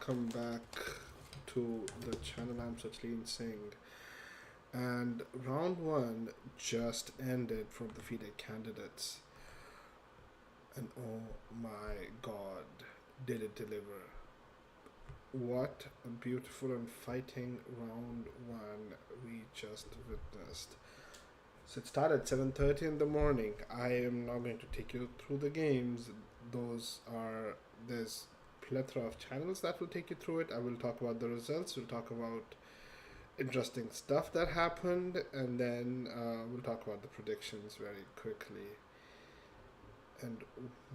welcome back to the channel. I'm Sachin Singh, and round one just ended for the FIDE candidates, and oh my god, did it deliver! What a beautiful and fighting round one we just witnessed. So it started at 7:30 in the morning. I am now going to take you through the games. There's plethora of channels that will take you through it. I will talk about the results. We'll talk about interesting stuff that happened, and then we'll talk about the predictions very quickly. And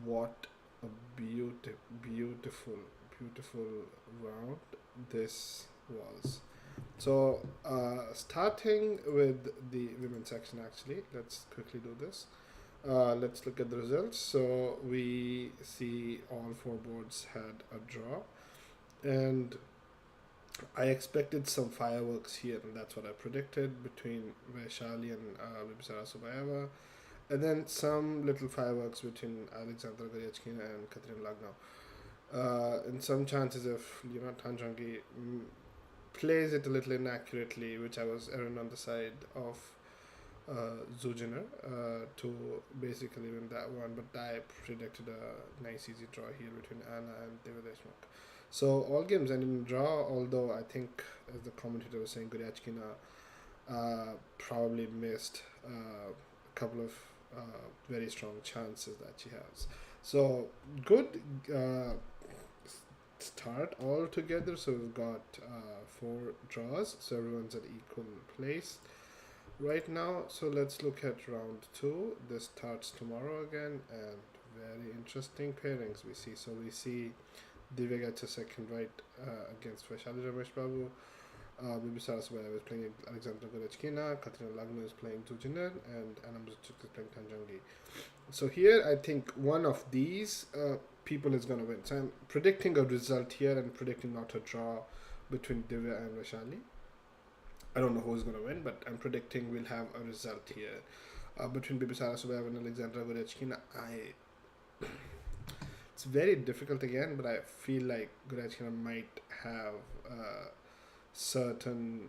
what a beautiful round this was. So, starting with the women's section, actually, let's quickly do this. Let's look at the results. So, we see all four boards had a draw, and I expected some fireworks here, and that's what I predicted between Vaishali and Vibsara Subayeva, and then some little fireworks between Alexandra Goryachkina and Katrina Lagno. In some chances, if Tanjangi plays it a little inaccurately, which I was erring on the side of Zujiner to basically win that one, but I predicted a nice easy draw here between Anna and Devadeshmukh. So all games ended in draw, although I think, as the commentator was saying, Goryachkina probably missed a couple of very strong chances that she has. So good start all together. So we've got four draws, so everyone's at equal place right now. So let's look at round two. This starts tomorrow again, and very interesting pairings we see. So we see Divya gets a second right against Vaishali Ramesh Babu. Bibi Saraswaya is playing Alexandra Goryachkina, Katrina Lagno is playing Zujiner, and Anna Muzachuk is playing Tanjangi. So here I think one of these people is going to win. So I'm predicting a result here and predicting not a draw between Divya and Vaishali. I don't know who's going to win, but I'm predicting we'll have a result here. Between Bibi Saraswaya and Alexandra Goryachkina, it's very difficult again, but I feel like Goryachkina might have certain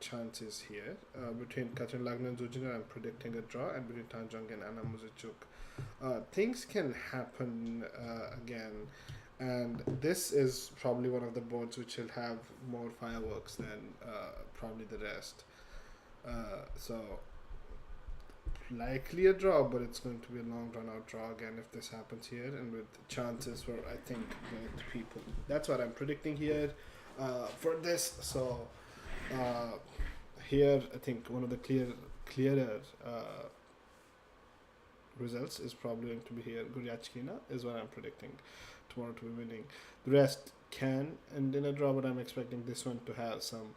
chances here. Between Katrina Lagna and Zujiner, I'm predicting a draw, and between Tanjung and Anna Muzachuk, things can happen again. And this is probably one of the boards which will have more fireworks than probably the rest. So likely a draw, but it's going to be a long run out draw again if this happens here, and with chances for I think both people. That's what I'm predicting here for this. So here I think one of the clearer results is probably going to be here. Goryachkina is what I'm predicting tomorrow to be winning. The rest can end in a draw, but I'm expecting this one to have some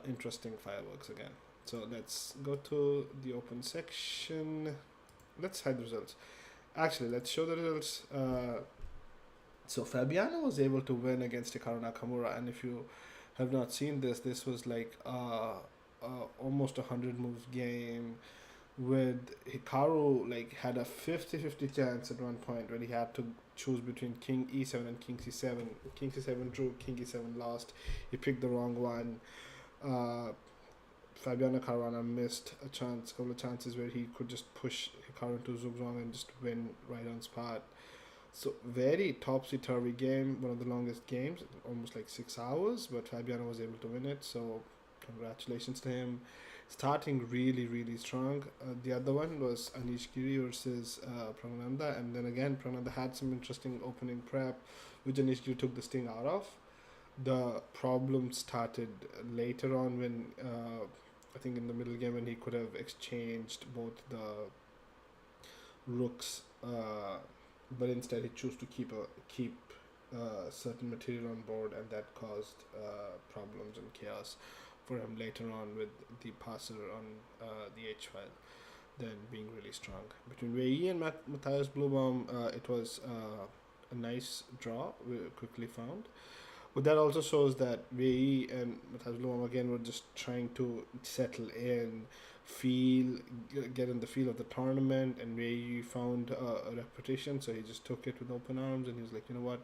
interesting fireworks again. So let's go to the open section. Let's hide the results. Actually, let's show the results. So Fabiano was able to win against Hikaru Nakamura, and if you have not seen this, this was like almost a 100 moves game with Hikaru like had a 50-50 chance at one point when he had to choose between King E7 and King C7. King C7 drew, King E7 lost. He picked the wrong one. Fabiano Caruana missed a couple of chances where he could just push Hikaru into Zugzwang and just win right on spot. So very topsy-turvy game, one of the longest games, almost like 6 hours, but Fabiano was able to win it, so congratulations to him. Starting really strong. The other one was Anish Giri versus Prananda, and then again Prananda had some interesting opening prep, which Anish Giri took the sting out of. The problem started later on when I think in the middle game when he could have exchanged both the rooks, but instead he chose to keep certain material on board, and that caused problems and chaos for him later on with the passer on the H file, then being really strong. Between Wei and Matthias Bluebaum, it was a nice draw we quickly found. But that also shows that Wei and Matthias Bluebaum again were just trying to settle in, get in the feel of the tournament, and Wei found a repetition, so he just took it with open arms, and he was like, you know what,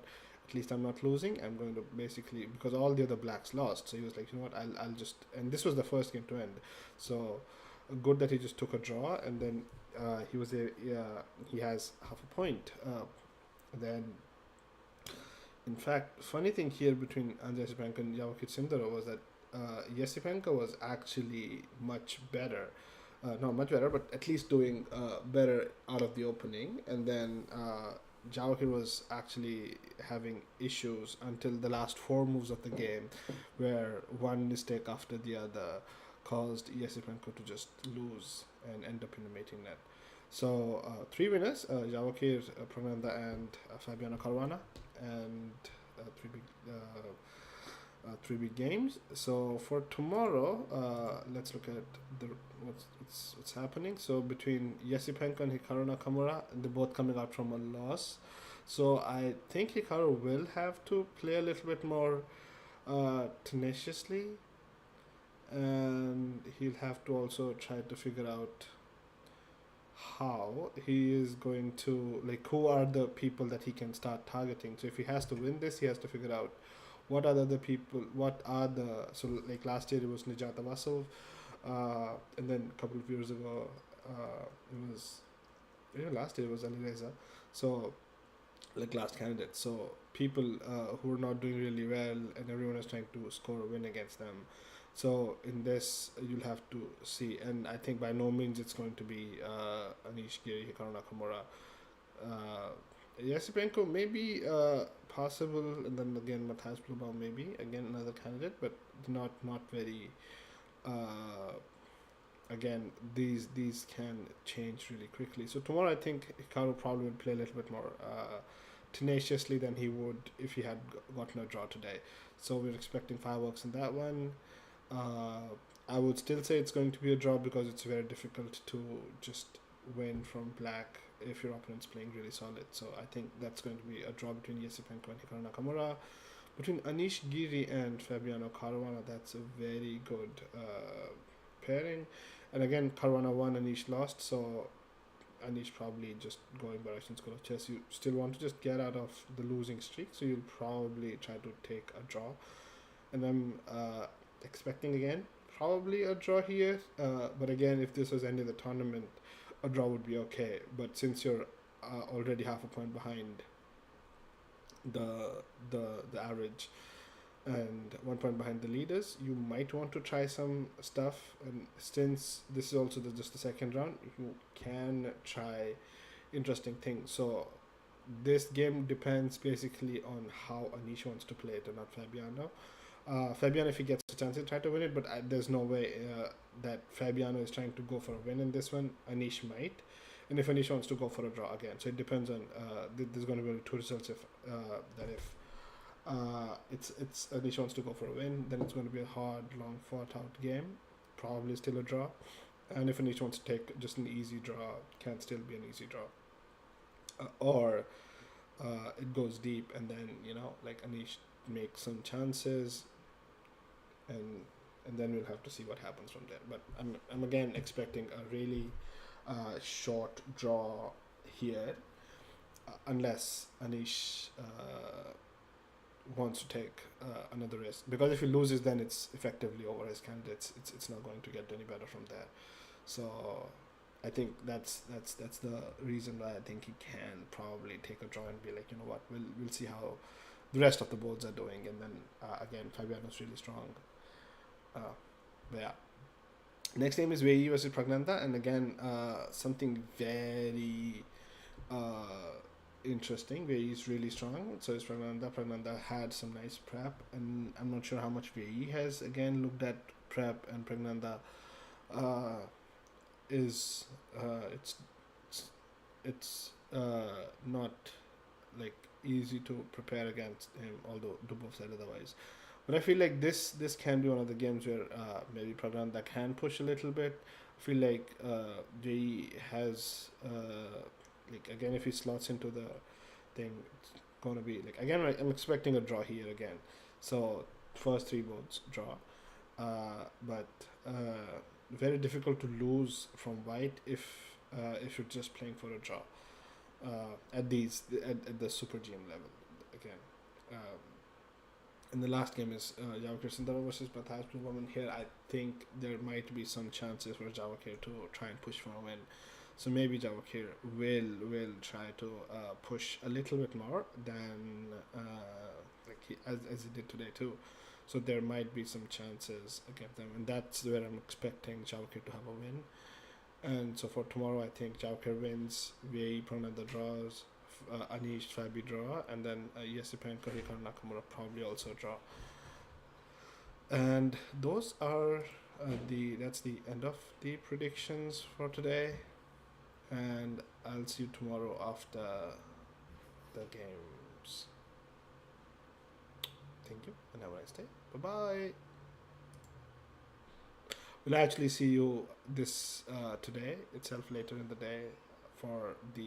at least I'm not losing. I'm going to basically, because all the other blacks lost, so he was like, you know what, I'll just, and this was the first game to end, so good that he just took a draw, and then he was there. He has half a point. Then, in fact, funny thing here between Andrei Yesipenko and Joaquin Sindorov was that Yesipenko was actually much better. Not much better, but at least doing better out of the opening. And then Joaquin was actually having issues until the last four moves of the game, where one mistake after the other caused Yesipenko to just lose and end up in the mating net. So three winners: Javakir, Prananda, and Fabiano Caruana, and three big three big games. So for tomorrow, let's look at the what's happening. So between Yesipenko and Hikaru Nakamura, they're both coming out from a loss. So I think Hikaru will have to play a little bit more tenaciously, and he'll have to also try to figure out how he is going to, like, who are the people that he can start targeting. So if he has to win this, he has to figure out what are the people, what are the, so like last year it was Nijat Avasov, and then a couple of years ago it was, even last year it was Ali Reza. So like last candidate, so people who are not doing really well, and everyone is trying to score a win against them. So in this, you'll have to see, and I think by no means it's going to be Anish Giri, Hikaru Nakamura. Yesipenko maybe possible, and then again Matthias Blumau maybe again another candidate, but not very. Again, these can change really quickly. So tomorrow, I think Hikaru probably would play a little bit more tenaciously than he would if he had gotten a draw today. So we're expecting fireworks in that one. I would still say it's going to be a draw because it's very difficult to just win from black if your opponent's playing really solid. So I think that's going to be a draw between Yesipenko and Hikaru Nakamura. Between Anish Giri and Fabiano Caruana, that's a very good pairing. And again, Caruana won, Anish lost, so Anish probably just going by Russian school of chess. You still want to just get out of the losing streak, so you'll probably try to take a draw. And I'm expecting again probably a draw here, but again, if this was end of the tournament, a draw would be okay. But since you're already half a point behind the average and 1 point behind the leaders, you might want to try some stuff. And since this is also just the second round, you can try interesting things. So this game depends basically on how Anish wants to play it and not Fabiano. Fabiano, if he gets a chance, he'll try to win it, but there's no way that Fabiano is trying to go for a win in this one. Anish might. And if Anish wants to go for a draw again, so it depends on. There's going to be two results. If it's Anish wants to go for a win, then it's going to be a hard, long, fought out game. Probably still a draw. And if Anish wants to take just an easy draw, can still be an easy draw. Or it goes deep, and then like Anish makes some chances, and then we'll have to see what happens from there. But I'm again expecting a really short draw here, unless Anish wants to take another risk. Because if he loses, then it's effectively over his candidates. It's not going to get any better from there. So I think that's the reason why I think he can probably take a draw and be like, you know what, we'll see how the rest of the boards are doing, and then again Fabiano's really strong. But yeah. Next game is Vei versus Pragnanda, and again something very interesting. Vei is really strong, so is Pragnanda. Pragnanda had some nice prep, and I'm not sure how much Vei has again looked at prep, and Pragnanda is it's not like easy to prepare against him, although Dubov said otherwise. But I feel like this can be one of the games where maybe Pragnanda can push a little bit. I feel like Vei has like again, if he slots into the thing, it's gonna be like again I'm expecting a draw here again. So first three boards draw, but very difficult to lose from white if you're just playing for a draw at the Super GM level again. in the last game is Javakir Sindhava versus Matthias Blumenauer. Here, I think there might be some chances for Javakir to try and push for a win. So maybe Javakir will try to push a little bit more than as he did today too. So there might be some chances against them, and that's where I'm expecting Javakir to have a win. And so for tomorrow, I think Javakir wins, Wei Prananda draws, Anish Fabi draw, and then Yesipenko Hikaru Nakamura probably also draw. And those are that's the end of the predictions for today. And I'll see you tomorrow after the games. Thank you, and have a nice day. Bye bye. We'll actually see you this today itself later in the day for the